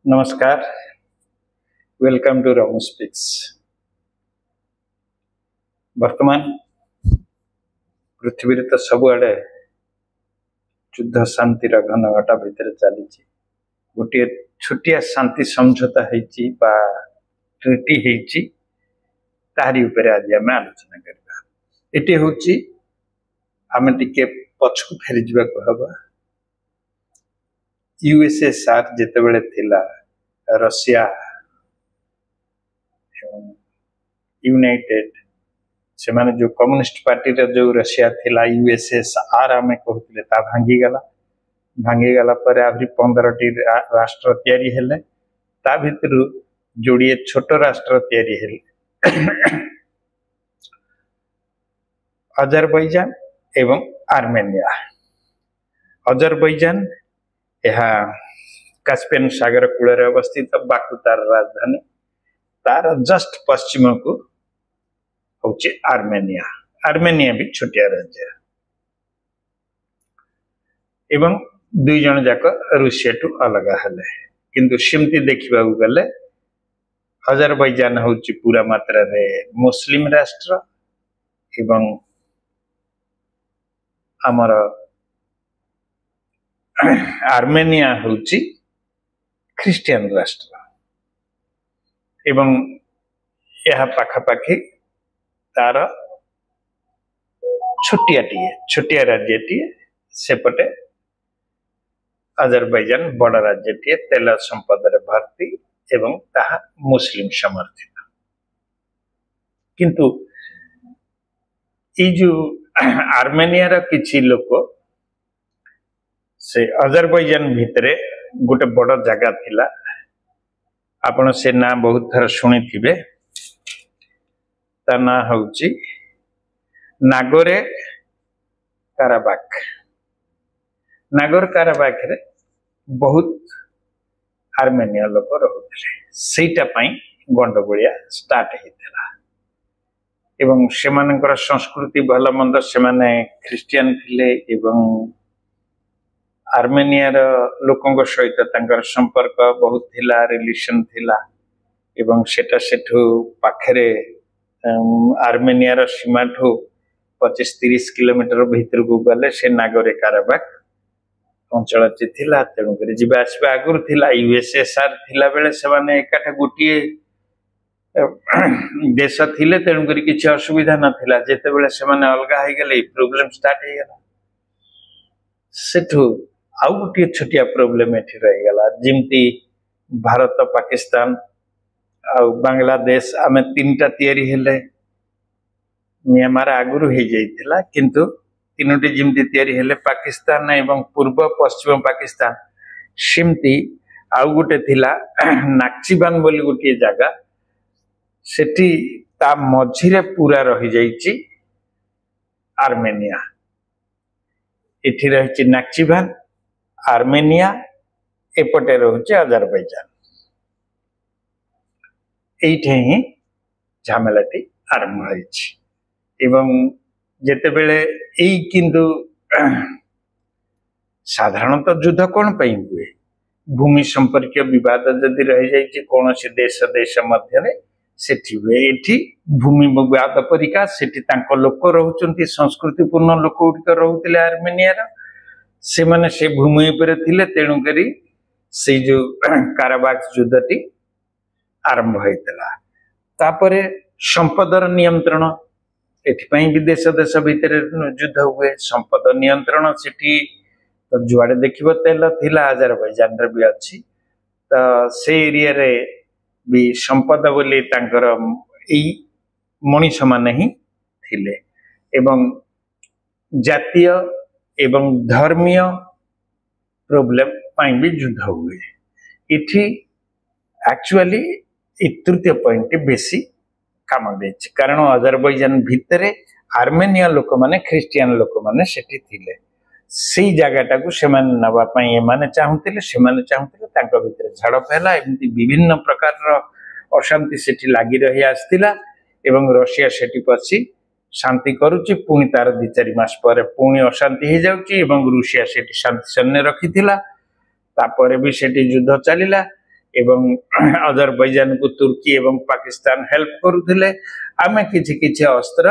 नमस्कार। Welcome to Ramu speaks. वर्तमान पृथ्वी तो सबुआड़े युद्ध शांतिर घन घटा भितर चली गोटे छोटिया शांति समझौता ट्रिटी तारी उपरे आज आम आलोचना करबा। एटी होची आम टिके पछकु फेरी जावाक हबा। यूएसएसआर जेतेबेले थिला रशिया यूनाइटेड से माने जो कम्युनिस्ट पार्टी रे जो रशिया थिला यूएसएसआर आमे कहथिले ता भांगी गला पर आभरी 15 टी राष्ट्र तयारी हेले। ता भितरु जोड़िए छोट राष्ट्र तयारी हेले अजरबैजान एवं आर्मेनिया। अजरबैजान यह कास्पियन सागर कूल अवस्थित बाकू तार राजधानी। तार जस्ट पश्चिम को होची आर्मेनिया। आर्मेनिया भी छोटिया राज्य एवं दुई जन जाक रूसिया टू अलग हेले। किंतु सेमती देखा गले अजरबैजान होची पूरा मात्रा रे मुस्लिम राष्ट्र एवं आमर आर्मेनिया होची ख्रिस्टियन राष्ट्र एवं यह पाखापाखि तार छोटिया राज्यटी सेपटे अजरबैजान बड़ राज्यटी तेल संपद भर्ती एवं ताहा मुस्लिम समर्थित। किंतु जो आर्मेनिया किछि लोक से अजरबैजान भितरे गोटे बड़ जगह थिला। आपण से ना बहुत थर शुणी थिबे। ता ना होची नागोरे काराबाख। नागोर काराबाख रे बहुत आर्मेनिया लोक रहुथिले। सेटा पई गंडगोलिया स्टार्ट हेतिला एवं सेमानकर संस्कृति भल मंद सेमाने ख्रिस्टियन थिले एवं आर्मेनिया लोकों सहित तांकर संपर्क बहुत थिला, रिलेशन थिला एवं सेटा सेठु पाखरे आर्मेनिया सीमा ठू 25-30 किलोमीटर भीतर को गले से नागोरे काराबाख अंचल थिला। तेणु कर जीवा आसवा आगुर थिला। यूएसएसआर थिला बेले से माने एकाठा गोटिए देश थिले। तेणु कर किछि असुविधा नथिला। जेतेबेले से माने अलगा हो गले प्रॉब्लम स्टार्ट हो गला। सेठु आउ गोटे छोटिया प्रोब्लेम एठी रही गला। जिमती भारत पाकिस्तान आ बांग्लादेश आमे तीनटा तयारी हेले। म्यांमार आगुरु हो जाइतिला किंतु तीनोटी जिमती तयारी हेले पाकिस्तान एवं पूर्व पश्चिम पाकिस्तान सिमती आउ गोटे थिला नाक्चिबान बोली गोटे जगह। सेठी ता मझिरे पूरा रही जाइछि आर्मेनिया। एठी रहिछि नाक्चिबान आर्मेनिया एपटे रोचे अजरबैजान। एठे ही झमेलाटी आरंभ होइछि एवं जेतेबेले एई किंतु साधारणतः युद्ध कोन पई हुए भूमि संपर्कीय विवाद जदि रहि जाइछि कोनोसी देश मध्यरे सेठी हुए। एठी भूमि विवाद परिका सेठी तांको लोक रहउचंती संस्कृति पूर्ण लोक उठिक रहउतिले आर्मेनिया से माने से भूमि पर थिले। तेणु करी से जो काराबाख युद्धटी आरंभ होइतला। तापरे संपदर नियंत्रण एथिपाई भी देश भीतर युद्ध हुए। संपद नियंत्रण सेठी तो जुआड़े देखिबो तेल थिला अजरबैजान रे भी अछि। तो से एरिया रे भी संपद बोली तांकर एई मनीष माने ही थिले एवं जातीय एवं धर्मीय प्रॉब्लम पाई भी युद्ध हुए। इठी एक्चुअली तृतीय पॉइंट बेसी काम देछि कारण अजरबैजान भितरे आर्मेनिया लोक माने ख्रिस्टियन लोक माने सेठी थिले। सेई जगहटा को सेमाने नबा पई एमाने चाहुतिले तांको भितरे झाड़ फैला एमती विभिन्न प्रकार अशांति सेठी लागी रही आस्तिला एवं रशिया सेठी पछि शांति करुची पुणी तार 2-4 मास पर पुणी अशांति हो जाउची एवं रूसिया सेठी शांति सैन्य रखिथिला। तापरे भी सेठी युद्ध चलिला एवं अजरबैजान को तुर्की एवं पाकिस्तान हेल्प करुले आमे किछि किछि अस्त्र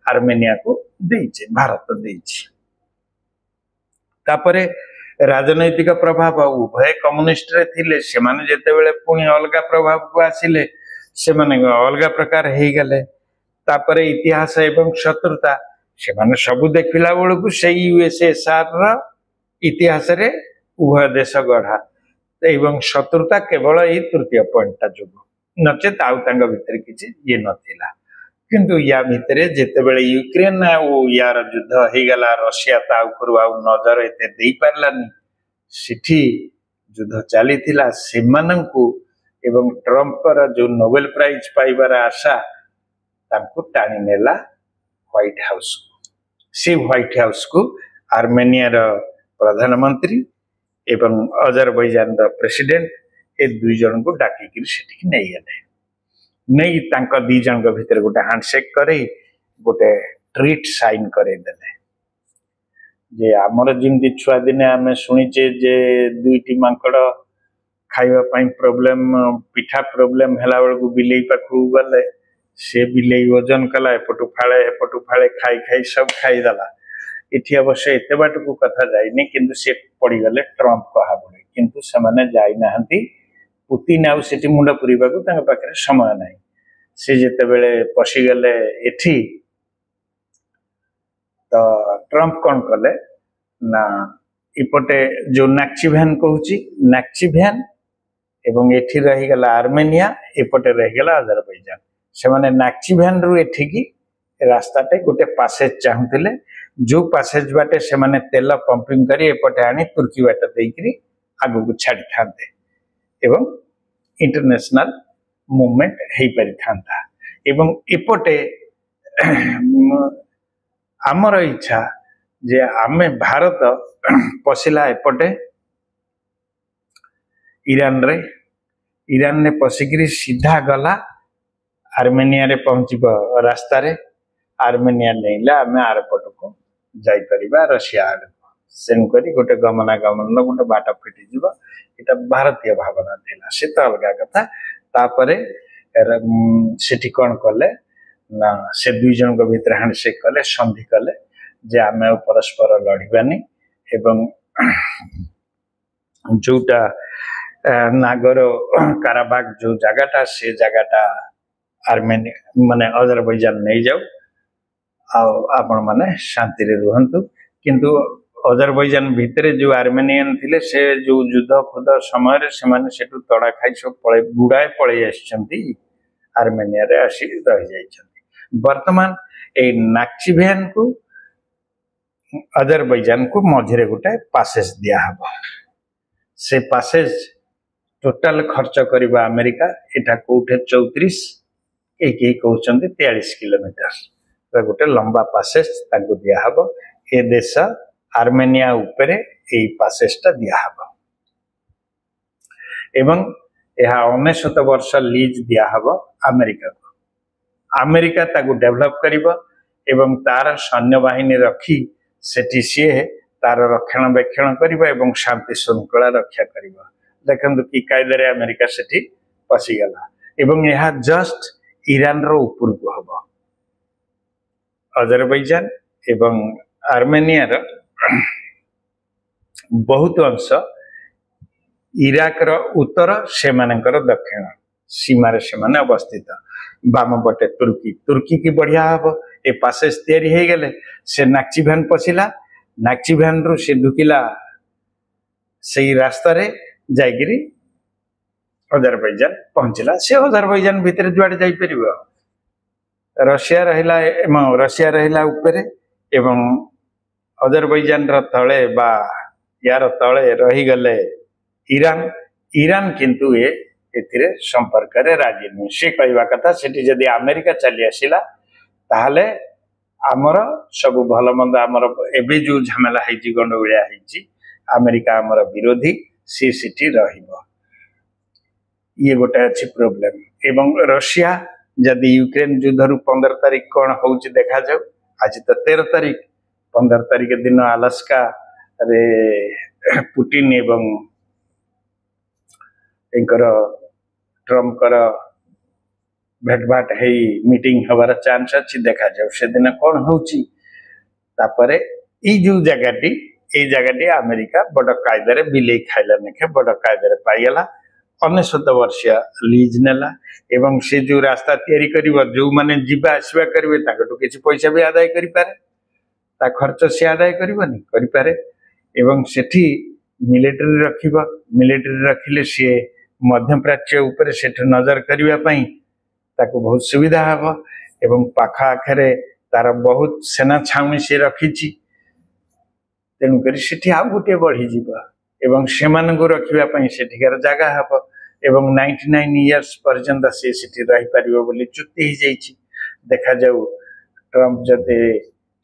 आर्मेनिया को देइछे भारत देइछे तापरे राजनैतिक प्रभाव उभय कम्युनिस्ट रे थिले सेमाने जेतेबेले पुनी अलगा प्रभाव को आसिले सेमाने अलगा प्रकार हे गले तापरे इतिहास एवं शत्रुता सेमाने सब देखिला बेलकु से यूएसएसआर रा इतिहास रे उभय देश गढ़ा एवं शत्रुता केवल यही तृतीय पॉइंटा जो नचेत आउ भितर किछि ये नथिला किंतु या भितर जेतेबेले यूक्रेन यार युद्ध हो गला रशिया ता ऊपर आ नजर एते देई पारलानी सिठी युद्ध चली थिला सेमानंकु एवं ट्रम्प कर जो नोबेल प्राइज पाइबार आशा तांको टाणी नेला व्हाइट हाउस से व्हाइट हाउस को आर्मेनिया रा प्रधानमंत्री एवं अजरबैजान रा प्रेसिडेंट ए दुई जन को डाकी कि सेठी नै गले नहीं तांका दी जन के भीतर गोटे हैंडशेक करे गोटे ट्रीट साइन करे देले जे हमर जिमदी छुआ दिने आमे सुनिचे जे दुईटी मांकड़ खाइबा पई प्रॉब्लम पिठा प्रॉब्लम हला बेल को बिलेई पाखु गले से बिलेई वजन कला एपटु फाळे खाई खाई सब खाई दला इठी अवश्य एते बाट को कथा जाइने किंतु से पड़ी गले ट्रम्प कहा बोले किंतु से माने जाई नाहंती पुतिन आउ सेठी मुंडा पुरीबा को तांका पाखरे समय नाही से जेते बेले पसी गले एठी तो ट्रम्प कोन कले ना इपटे जो नाक्ची भ्यान कहूची नाक्ची भ्यान एवं एठी रही गला आर्मेनिया एपटे रही गला अजरबैजान से माने नाक्ची भ्यान रु एठी की रास्ताटे गोटे पासेज चाहुतिले जो पासेज बाटे से माने तेल पंपिंग करी एपटे आनी तुर्की बाट देइकरी आगु को छाडी थांते एवं इंटरनेशनल मूवमेंट हेई पारि थांता एवं एपटे आमर इच्छा जे आमे भारत पसिला एपटे ईरान ने पसिकरी सीधा गला आर्मेनिया रे पहुंचबो रास्ता रे आर्मेनिया नेला आमे आर पट को जाई परिबा रशिया आड़ सेन करी गोटे गमनागमन गोटे बाट फिटी जीव एटा भारतीय भावना थिला से तो अलगा कथा तापरे सेठी कोन कले ना से दुई जन को भीतर हैंडशेक कले संधि कले जे आमे परस्पर लड़िबानी एवं जोटा नागर काराबाग जो जगहटा से जगहटा आर्मेनिया माने अजरबैजान नहीं जाऊ आपण माने शांति रे रुहंतु किंतु अजरबैजान भितरे जो आर्मेनियन थिले से जो युद्ध फुद्ध समय रे से माने सेटु तड़ा खाई सब पळे गुडाए पळे आछंती आर्मेनिया रे आसी रहि जाइछंती वर्तमान ए नाक्चिभियान को अजरबैजान को मझरे गोटे पासेज दिया हबो से पासेज टोटल खर्च करिबा अमेरिका एटा कोठे 34 एक कहउछंती 43 किलोमीटर गोटे लंबा पासेज ताको दिया हबो ए देश आर्मेनिया उपरे ए पासेजटा दिया हबो एवं यह 19 वर्ष लीज दिया हबो अमेरिका को अमेरिका ताको डेवलप करिबो एवं तार सैन्य बाहिनी रखी सेठी से तार रक्षणाबेक्षण करिबो एवं शांति श्रृंखला रक्षा करिबो देखंतु कि कायदे रे अमेरिका सेठी पसी गला एवं यह जस्ट ईरान रो ऊपर को हबो अजरबैजान एवं आर्मेनिया रो बहुत अंश इराक रो उत्तर से मानकर दक्षिण सीमा रे से माने अवस्थित बाम पटे तुर्की की बढ़िया हबो ए पासेज तैयारी हे गेले से नाक्चिभियान पसिला नाक्चिभियान रु से ढुकिला सही रास्ता रे जाइगिरी अजरबैजान पहुंचला से अजरबैजान भीतर जुआडे जाई परिबो रशिया रहिला ऊपर एवं अजरबैजान रा तळे बा यार तळे रही गले ईरान किंतु ए एथिरे संपर्क रे राजी नहीं से कहवा कथा सेठी जदी अमेरिका चली आसिला ताहले आमर सब भल मंद आमर एबे जो झमेला हैची गंडगोलिया हैची अमेरिका आमर विरोधी सी सिटी रहिबो ये गोटे अछि प्रॉब्लम एवं रशिया जदी यूक्रेन युद्ध रु 15 तारीख कोन होउची देखा जाऊ आज तो 13 तारीख 15 तारीख दिन अलास्का रे पुतिन एवं ट्रम्प कर भेटभाट है मीटिंग हबार चांस अच्छी देखा जाऊ से दिन कौन होची तापरे जो जगह अमेरिका बड़ कायदे बिले खाइला नेखे बड़ कायदे पाईगला 19 वर्षिया लीज नेला एवं से जो रास्ता तैयारी करिवो जो माने जीवा आसवा करिवे ताकटू किछि पैसा भी आदाय करि पारे ता खर्च से आदाय करिवनी करि पारे एवं सेठी मिलिटरी रखिबो मिलिटरी रखिले से मध्य प्राच्य ऊपर सेठ नजर करिवा पई ताको बहुत सुविधा हबो एवं पाखा आखरे तार बहुत सेना छाउनी से रखिछि तेणु करी सेठी आ गोटे बढ़ी जीवा एवं सेमान को रखिबा पई सेठिकार जगह हबो एवं 99 इयर्स पर्यंत से सेठी रही परिबो बोली चुक्ति ही जाइछि देखा जाऊ ट्रम्प जते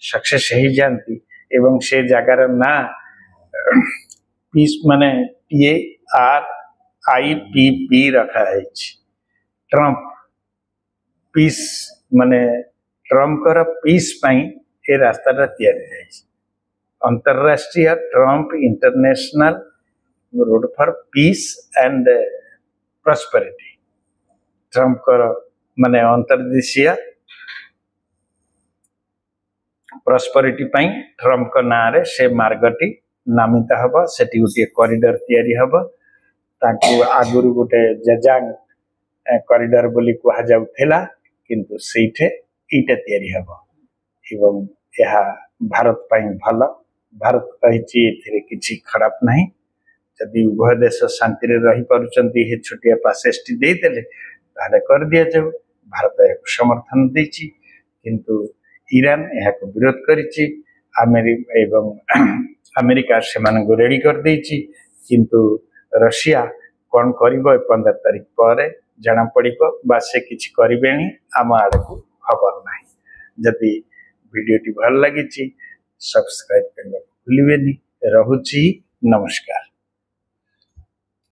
सक्सेस ही जानती एवं से जगार ना पीस माने TRIPP रखा है ट्रम्प पीस माने ट्रम्प कर पीस पाई ए रास्ता तैयारी अंतरराष्ट्रीय Trump international road for piece and prosperity Trump कर माने अंतर्देशीय प्रॉस्पेरिटी पाई ट्रम्प का ना रे से मार्गटी नामित हबो सेठी गोटे कॉरिडोर तैयारी हबो ताकू आगुरु गोटे जजांग कॉरिडोर बोली कहा जाउथेला किंतु सेठे ईटा तैयारी हबो एवं यह भारत पाई भल भारत कहिछि एथिरे किछि खराब नाही जदि उभय देश शांति रे रही पारुचंती हे छोटिया पासेस्टी दे देले ताले कर दिया जाऊ भारत एक समर्थन देछि किंतु ईरान यह विरोध करिछि अमेरिका से रेडी कर देछि किंतु रशिया कौन करिबो 15 तारीख पर जना पड़िबो बा से किछि करिबेनी आम आड़ को खबर नाही जदि वीडियोटी भल लागिछि सब्सक्राइब करबा भूलिबेनी रहुछि नमस्कार।